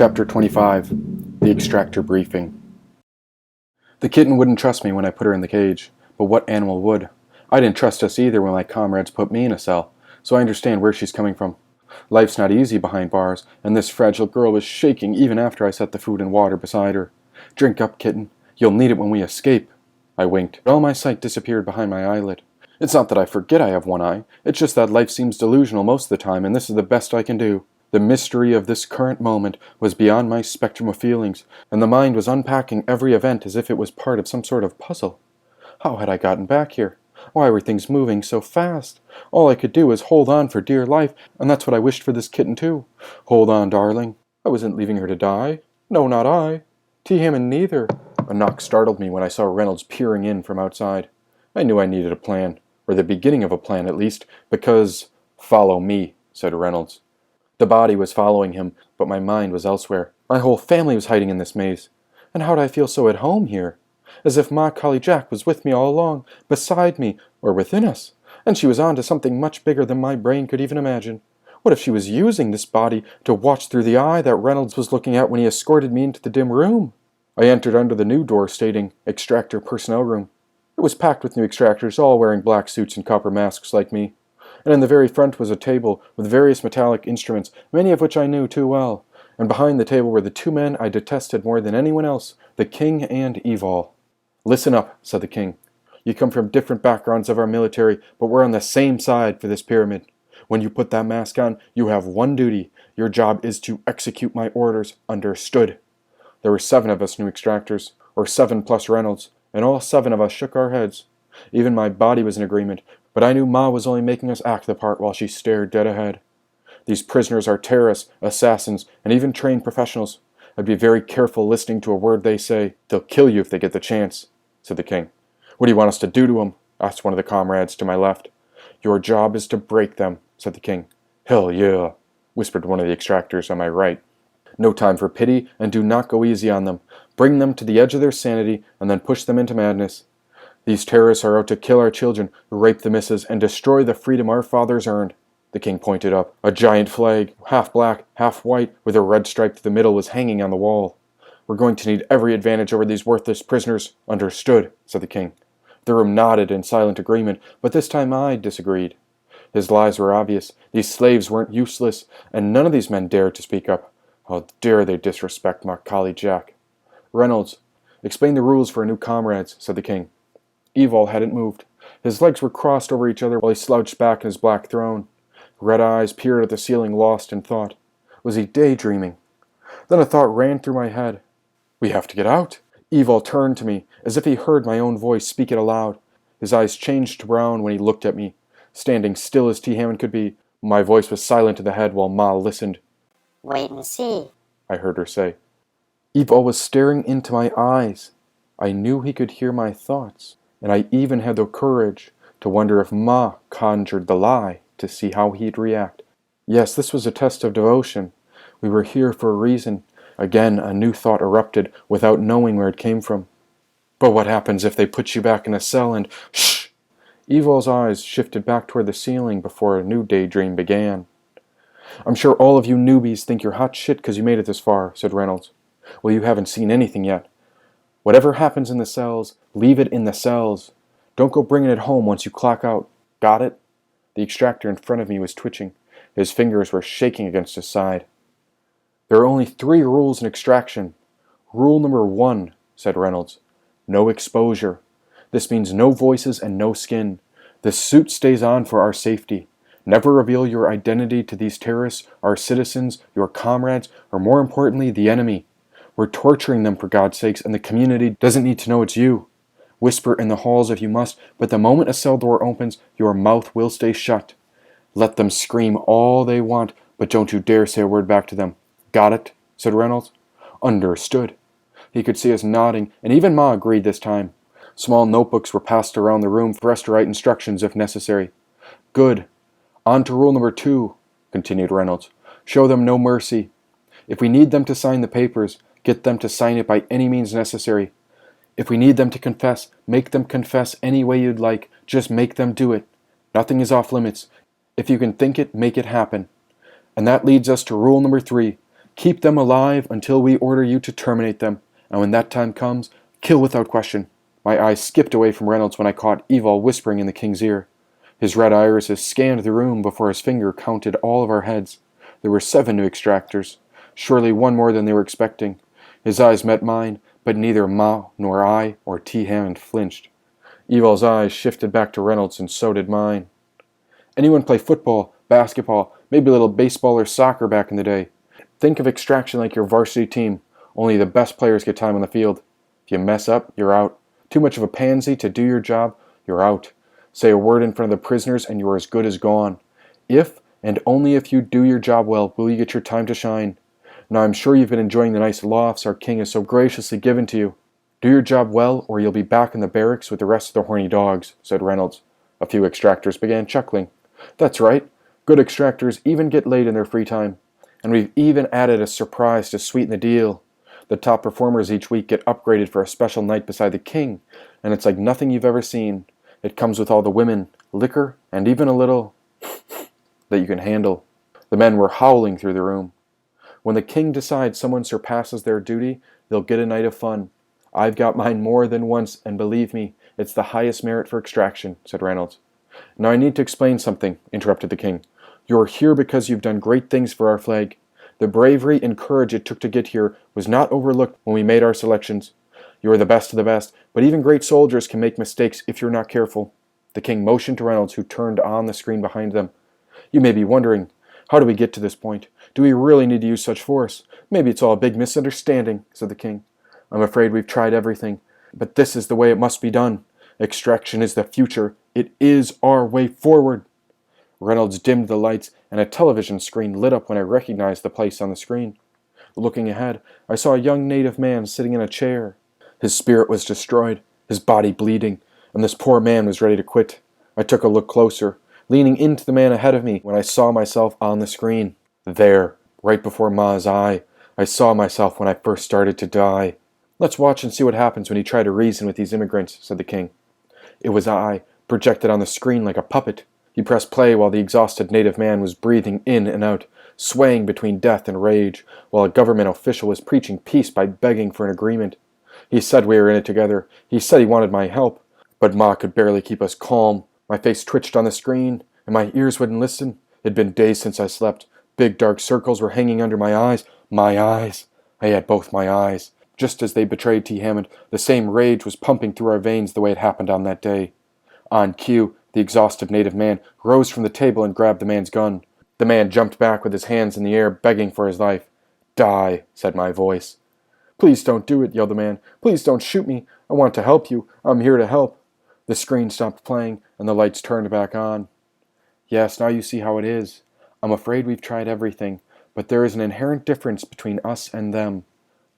Chapter 25. The Extractor Briefing. The kitten wouldn't trust me when I put her in the cage, but what animal would? I didn't trust us either when my comrades put me in a cell, so I understand where she's coming from. Life's not easy behind bars, and this fragile girl was shaking even after I set the food and water beside her. Drink up, kitten. You'll need it when we escape. I winked. All my sight disappeared behind my eyelid. It's not that I forget I have one eye, it's just that life seems delusional most of the time, and this is the best I can do. The mystery of this current moment was beyond my spectrum of feelings, and the mind was unpacking every event as if it was part of some sort of puzzle. How had I gotten back here? Why were things moving so fast? All I could do was hold on for dear life, and that's what I wished for this kitten too. Hold on, darling. I wasn't leaving her to die. No, not I. T. Hammond neither. A knock startled me when I saw Reynolds peering in from outside. I knew I needed a plan, or the beginning of a plan at least, because... "Follow me," said Reynolds. The body was following him, but my mind was elsewhere. My whole family was hiding in this maze. And how did I feel so at home here? As if Ma Collie Jack was with me all along, beside me, or within us. And she was on to something much bigger than my brain could even imagine. What if she was using this body to watch through the eye that Reynolds was looking at when he escorted me into the dim room? I entered under the new door stating, Extractor Personnel Room. It was packed with new extractors, all wearing black suits and copper masks like me. And in the very front was a table with various metallic instruments, many of which I knew too well. And behind the table were the two men I detested more than anyone else, the King and Evol. "Listen up," said the King. "You come from different backgrounds of our military, but we're on the same side for this pyramid. When you put that mask on, you have one duty. Your job is to execute my orders. Understood?" There were 7 of us new extractors, or 7 plus Reynolds, and all 7 of us shook our heads. Even my body was in agreement, but I knew Ma was only making us act the part while she stared dead ahead. These prisoners are terrorists, assassins, and even trained professionals. I'd be very careful listening to a word they say. "They'll kill you if they get the chance," said the King. "What do you want us to do to them?" asked one of the comrades to my left. "Your job is to break them," said the King. "Hell yeah," whispered one of the extractors on my right. "No time for pity, and do not go easy on them. Bring them to the edge of their sanity, and then push them into madness. These terrorists are out to kill our children, rape the missus, and destroy the freedom our fathers earned." The King pointed up. A giant flag, half black, half white, with a red stripe to the middle, was hanging on the wall. "We're going to need every advantage over these worthless prisoners." "Understood," said the King. The room nodded in silent agreement, but this time I disagreed. His lies were obvious. These slaves weren't useless, and none of these men dared to speak up. How dare they disrespect Ma Collie Jack? "Reynolds, explain the rules for our new comrades," said the King. Evol hadn't moved. His legs were crossed over each other while he slouched back in his black throne. Red eyes peered at the ceiling, lost in thought. Was he daydreaming? Then a thought ran through my head. "We have to get out." Evol turned to me, as if he heard my own voice speak it aloud. His eyes changed to brown when he looked at me. Standing still as T. Hammond could be, my voice was silent in the head while Ma listened. "Wait and see," I heard her say. Evol was staring into my eyes. I knew he could hear my thoughts. And I even had the courage to wonder if Ma conjured the lie to see how he'd react. Yes, this was a test of devotion. We were here for a reason. Again, a new thought erupted without knowing where it came from. "But what happens if they put you back in a cell and—" "Shh!" Evol's eyes shifted back toward the ceiling before a new daydream began. "I'm sure all of you newbies think you're hot shit because you made it this far," said Reynolds. "Well, you haven't seen anything yet. Whatever happens in the cells, leave it in the cells. Don't go bringing it home once you clock out. Got it?" The extractor in front of me was twitching. His fingers were shaking against his side. "There are only 3 rules in extraction. Rule number 1, said Reynolds. No exposure. This means no voices and no skin. The suit stays on for our safety. Never reveal your identity to these terrorists, our citizens, your comrades, or more importantly, the enemy. We're torturing them for God's sakes, and the community doesn't need to know it's you. Whisper in the halls if you must, but the moment a cell door opens, your mouth will stay shut. Let them scream all they want, but don't you dare say a word back to them. Got it?" said Reynolds. "Understood." He could see us nodding, and even Ma agreed this time. Small notebooks were passed around the room for us to write instructions if necessary. "Good. On to rule number 2, continued Reynolds. Show them no mercy. If we need them to sign the papers, get them to sign it by any means necessary. If we need them to confess, make them confess any way you'd like. Just make them do it. Nothing is off limits. If you can think it, make it happen. And that leads us to rule number 3. Keep them alive until we order you to terminate them, and when that time comes, kill without question. My eyes skipped away from Reynolds when I caught Evil whispering in the king's ear. His red irises scanned the room before his finger counted all of our heads. There were 7 new extractors, surely one more than they were expecting. His eyes met mine, but neither Ma nor I or T. Hammond flinched. Evil's eyes shifted back to Reynolds, and so did mine. Anyone play football, basketball, maybe a little baseball or soccer back in the day? Think of Extraction like your varsity team, only the best players get time on the field. If you mess up, you're out. Too much of a pansy to do your job, you're out. Say a word in front of the prisoners and you're as good as gone. If, and only if you do your job well, will you get your time to shine. Now I'm sure you've been enjoying the nice lofts our king has so graciously given to you. Do your job well, or you'll be back in the barracks with the rest of the horny dogs, said Reynolds. A few extractors began chuckling. That's right. Good extractors even get laid in their free time. And we've even added a surprise to sweeten the deal. The top performers each week get upgraded for a special night beside the king, and it's like nothing you've ever seen. It comes with all the women, liquor, and even a little that you can handle. The men were howling through the room. When the king decides someone surpasses their duty, they'll get a night of fun. I've got mine more than once, and believe me, it's the highest merit for Extraction, said Reynolds. Now I need to explain something, interrupted the king. You're here because you've done great things for our flag. The bravery and courage it took to get here was not overlooked when we made our selections. You are the best of the best, but even great soldiers can make mistakes if you're not careful. The king motioned to Reynolds, who turned on the screen behind them. You may be wondering, how do we get to this point? Do we really need to use such force? Maybe it's all a big misunderstanding, said the king. I'm afraid we've tried everything, but this is the way it must be done. Extraction is the future. It is our way forward. Reynolds dimmed the lights, and a television screen lit up when I recognized the place on the screen. Looking ahead, I saw a young native man sitting in a chair. His spirit was destroyed, his body bleeding, and this poor man was ready to quit. I took a look closer, leaning into the man ahead of me when I saw myself on the screen. There, right before Ma's eye, I saw myself when I first started to die. Let's watch and see what happens when you try to reason with these immigrants, said the king. It was I, projected on the screen like a puppet. He pressed play while the exhausted native man was breathing in and out, swaying between death and rage, while a government official was preaching peace by begging for an agreement. He said we were in it together. He said he wanted my help. But Ma could barely keep us calm. My face twitched on the screen, and my ears wouldn't listen. It'd been days since I slept. Big dark circles were hanging under my eyes. My eyes! I had both my eyes. Just as they betrayed T. Hammond, the same rage was pumping through our veins the way it happened on that day. On cue, the exhausted native man rose from the table and grabbed the man's gun. The man jumped back with his hands in the air, begging for his life. Die, said my voice. Please don't do it, yelled the man. Please don't shoot me. I want to help you. I'm here to help. The screen stopped playing, and the lights turned back on. Yes, now you see how it is. I'm afraid we've tried everything, but there is an inherent difference between us and them.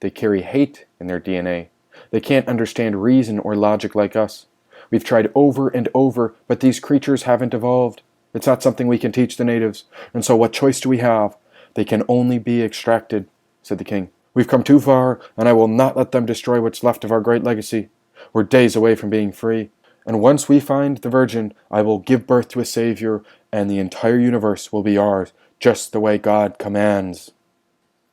They carry hate in their DNA. They can't understand reason or logic like us. We've tried over and over, but these creatures haven't evolved. It's not something we can teach the natives, and so what choice do we have? They can only be extracted, said the king. We've come too far, and I will not let them destroy what's left of our great legacy. We're days away from being free, and once we find the Virgin, I will give birth to a Savior, and the entire universe will be ours, just the way God commands.